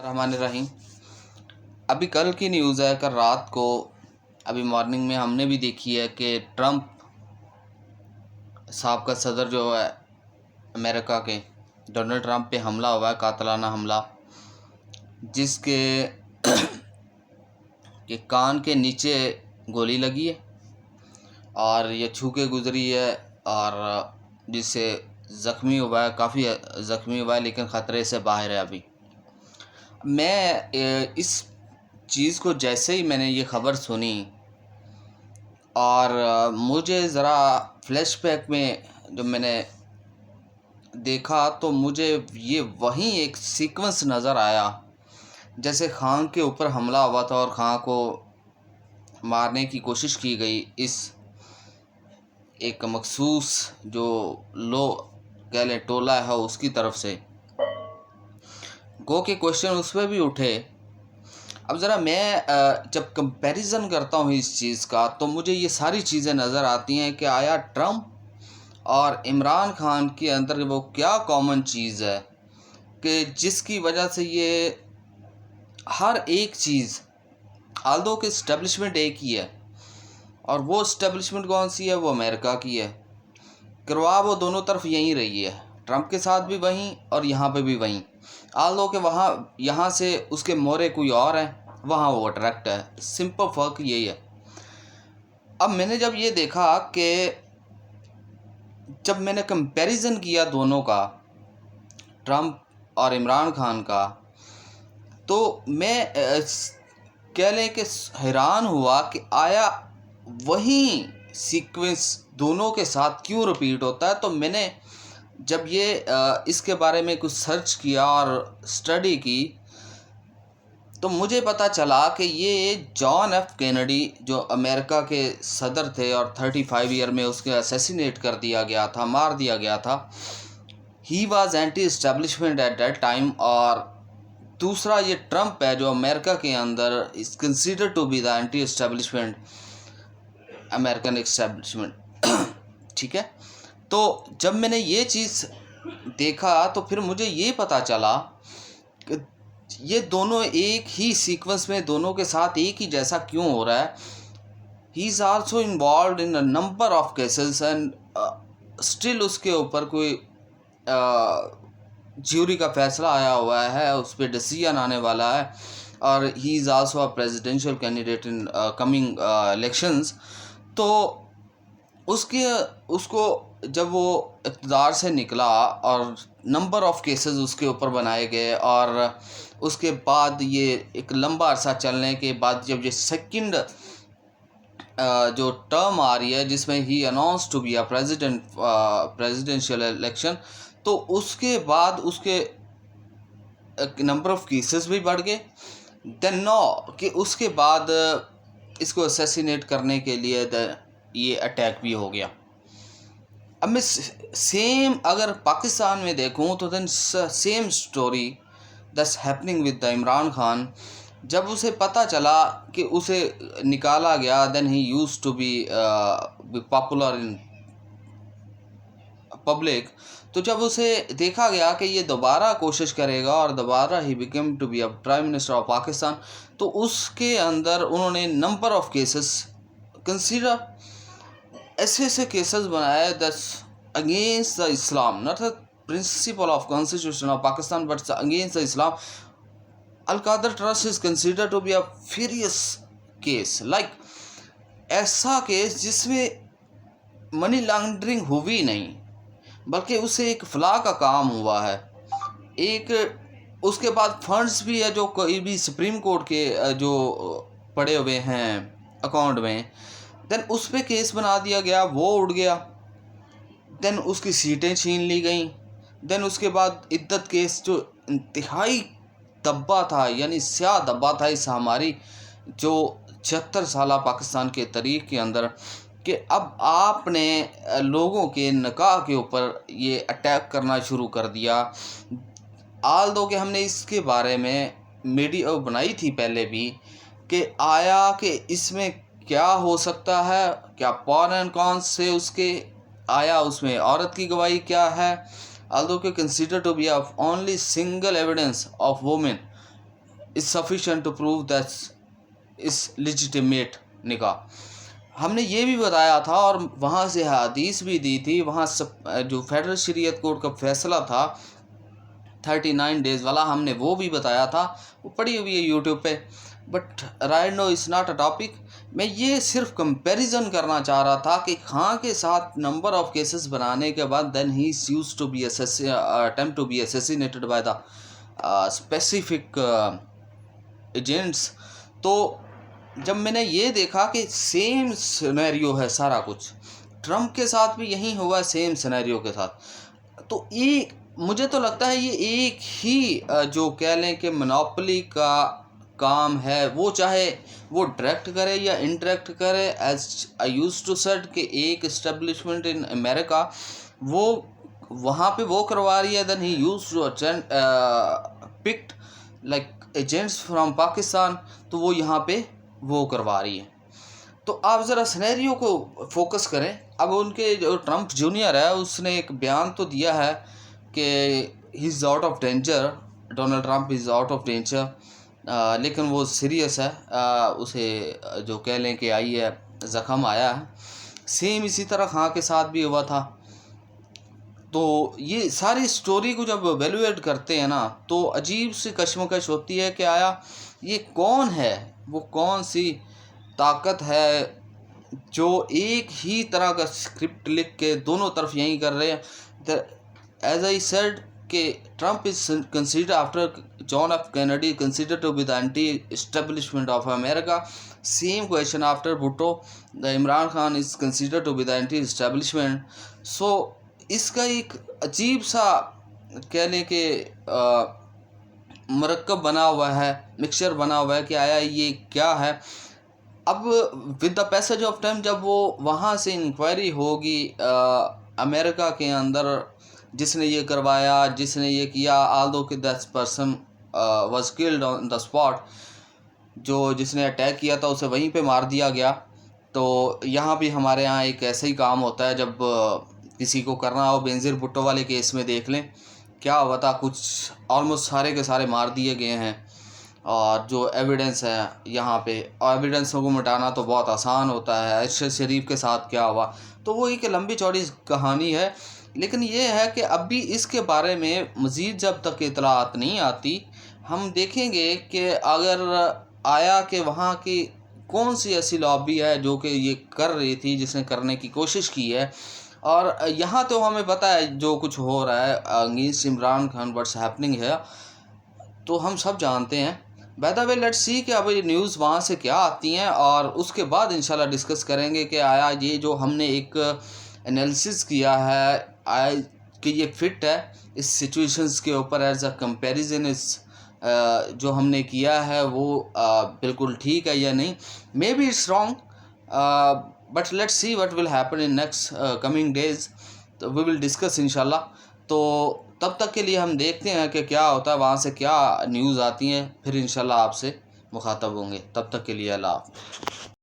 रहमान रहीम। अभी कल की न्यूज़ है, कल रात को अभी मॉर्निंग में हमने भी देखी है कि ट्रंप साहब का सदर जो है अमेरिका के, डोनाल्ड ट्रंप पे हमला हुआ है, कातलाना हमला, जिसके के कान के नीचे गोली लगी है और ये छू के गुजरी है और जिससे ज़ख्मी हुआ है, काफ़ी ज़ख्मी हुआ है, लेकिन ख़तरे से बाहर है। अभी मैं इस चीज़ को जैसे ही मैंने ये ख़बर सुनी और मुझे ज़रा फ्लैशबैक में जब मैंने देखा तो मुझे ये वहीं एक सीक्वेंस नज़र आया, जैसे खान के ऊपर हमला हुआ था और खान को मारने की कोशिश की गई इस एक मखसूस जो लो कह लें टोला है उसकी तरफ से, गो के क्वेश्चन उस पर भी उठे। अब ज़रा मैं जब कंपैरिजन करता हूँ इस चीज़ का तो मुझे ये सारी चीज़ें नज़र आती हैं कि आया ट्रंप और इमरान खान के अंदर वो क्या कॉमन चीज़ है कि जिसकी वजह से ये हर एक चीज़, आल्दो के इस्टेब्लिशमेंट एक ही है और वो इस्टेब्लिशमेंट कौन सी है, वो अमेरिका की है। करवा वो दोनों तरफ यहीं रही है, ट्रंप के साथ भी वहीं और यहाँ पे भी वहीं। आल्दो के वहाँ यहाँ से उसके मोरे कोई और है, वहाँ वो अट्रैक्ट है, सिंपल फ़र्क यही है। अब मैंने जब ये देखा कि जब मैंने कंपैरिजन किया दोनों का, ट्रंप और इमरान खान का, तो मैं कह लें कि हैरान हुआ कि आया वही सीक्वेंस दोनों के साथ क्यों रिपीट होता है। तो मैंने जब ये इसके बारे में कुछ सर्च किया और स्टडी की तो मुझे पता चला कि ये जॉन एफ कैनेडी जो अमेरिका के सदर थे और 35 ईयर में उसके असैसिनेट कर दिया गया था, मार दिया गया था, he was anti establishment at that time. और दूसरा ये ट्रंप है जो अमेरिका के अंदर is consider to be the anti establishment American establishment. ठीक है, तो जब मैंने ये चीज़ देखा तो फिर मुझे ये पता चला कि ये दोनों एक ही सीक्वेंस में दोनों के साथ एक ही जैसा क्यों हो रहा है। He is also involve in a number of cases and still उसके ऊपर कोई ज्यूरी का फैसला आया हुआ है, उस पर डिसीजन आने वाला है और he is also a presidential candidate in coming elections. तो उसको जब वो इक़्तिदार से निकला और नंबर ऑफ़ केसेस उसके ऊपर बनाए गए और उसके बाद ये एक लंबा अरसा चलने के बाद जब ये सेकंड जो टर्म आ रही है जिसमें ही announce to be a presidential election, तो उसके बाद उसके नंबर ऑफ़ केसेस भी बढ़ गए। देन नो कि उसके बाद इसको असैसिनेट करने के लिए ये अटैक भी हो गया। अब मैं सेम अगर पाकिस्तान में देखूं तो then same story that's happening with the Imran Khan. जब उसे पता चला कि उसे निकाला गया, then he used to be popular in public. तो जब उसे देखा गया कि ये दोबारा कोशिश करेगा और दोबारा he become to be a prime minister of Pakistan, तो उसके अंदर उन्होंने नंबर ऑफ़ केसेस कंसीडर, ऐसे ऐसे केसेस बनाए that's against the Islam, not the principle of constitution of Pakistan but against the Islam. Al-Qadir trust is consider to be a serious case, like ऐसा case जिसमें money laundering हुई नहीं बल्कि उससे एक फलाह का काम हुआ है। एक उसके बाद फंड्स भी है जो कोई भी सुप्रीम कोर्ट के जो पड़े हुए हैं अकाउंट में, देन उस पर केस बना दिया गया, वो उड़ गया, देन उसकी सीटें छीन ली गई। देन उसके बाद इद्दत केस जो इंतहाई दब्बा था, यानी स्याह दब्बा था इस हमारी जो 76 साल पाकिस्तान के तारीख़ के अंदर, कि अब आपने लोगों के निकाह के ऊपर ये अटैक करना शुरू कर दिया। आल दो कि हमने इसके बारे में वीडियो बनाई थी पहले भी कि आया कि इसमें क्या हो सकता है, क्या पॉन एंड कॉन्स से उसके आया, उसमें औरत की गवाही क्या है। although considered to be of only single evidence of women is sufficient to prove that is legitimate निकाह। हमने ये भी बताया था और वहाँ से हदीस भी दी थी, वहाँ सब जो फेडरल शरीयत कोर्ट का फैसला था 39 डेज़ वाला, हमने वो भी बताया था, वो पड़ी हुई है यूट्यूब पे। But right no is not a topic. मैं ये सिर्फ कंपैरिजन करना चाह रहा था कि खां के साथ नंबर ऑफ केसेस बनाने के बाद then he used to be attempt to be assassinated by the specific agents. तो जब मैंने ये देखा कि सेम सिनेरियो है सारा कुछ, ट्रम्प के साथ भी यही हुआ सेम सिनेरियो के साथ, तो एक मुझे तो लगता है ये एक ही जो कह लें कि मोनोपोली का काम है, वो चाहे वो डायरेक्ट करे या इनडायरेक्ट करे। As I used to said कि एक इस्टेब्लिशमेंट इन अमेरिका वो वहाँ पे वो करवा रही है, then he used to picked like agents from Pakistan, तो वो यहाँ पे वो करवा रही है। तो आप ज़रा सिनेरियो को फोकस करें। अब उनके जो ट्रम्प जूनियर है उसने एक बयान तो दिया है कि he is out of danger, Donald Trump is out of danger, लेकिन वो सीरियस है, उसे जो कह लें कि आई है ज़ख़म आया है। सेम इसी तरह खां के साथ भी हुआ था। तो ये सारी स्टोरी को जब एवेलुएट करते हैं ना, तो अजीब सी कशमकश होती है कि आया ये कौन है, वो कौन सी ताकत है जो एक ही तरह का स्क्रिप्ट लिख के दोनों तरफ यही कर रहे हैं। एज आई सेड कि Trump is considered after John F Kennedy considered to be the anti establishment of America. Same question after Bhutto, the Imran Khan is considered to be the anti establishment. So इसका एक अजीब सा कह लें कि मरकब बना हुआ है, मिक्सचर बना हुआ है कि आया ये क्या है। अब with the passage of time जब वो वहाँ से इंक्वायरी होगी अमेरिका के अंदर, जिसने ये करवाया, जिसने ये किया, आल्दो कि that person was killed on the spot, जो जिसने अटैक किया था उसे वहीं पे मार दिया गया। तो यहाँ भी हमारे यहाँ एक ऐसा ही काम होता है, जब किसी को करना हो, बेनज़ीर भुट्टो वाले केस में देख लें क्या हुआ था, कुछ ऑलमोस्ट सारे के सारे मार दिए गए हैं। और जो एविडेंस है यहाँ पे, और एविडेंसों को मिटाना तो बहुत आसान होता है। अरशद शरीफ के साथ क्या हुआ, तो वो एक लंबी चौड़ी कहानी है। लेकिन ये है कि अभी इसके बारे में मज़ीद जब तक इतलात नहीं आती, हम देखेंगे कि अगर आया कि वहाँ की कौन सी ऐसी लॉबी है जो कि ये कर रही थी, जिसने करने की कोशिश की है। और यहाँ तो हमें पता है जो कुछ हो रहा है against Imran Khan, what's happening है, तो हम सब जानते हैं। By the way let's see कि अब ये न्यूज़ वहाँ से क्या आती हैं, और उसके बाद इंशाल्लाह डिस्कस करेंगे कि आया ये जो हमने एक एनालिसिस किया है आया कि ये फिट है इस सिचुएशंस के ऊपर, एज अ कंपैरिजन इस जो हमने किया है वो बिल्कुल ठीक है या नहीं। May be it's wrong, but let's see what will happen in next coming days. तो वी विल डिस्कस इंशाल्लाह। तो तब तक के लिए हम देखते हैं कि क्या होता है, वहाँ से क्या न्यूज़ आती हैं, फिर इंशाल्लाह आपसे मुखातब होंगे। तब तक के लिए अल्लाह हाफ़िज़।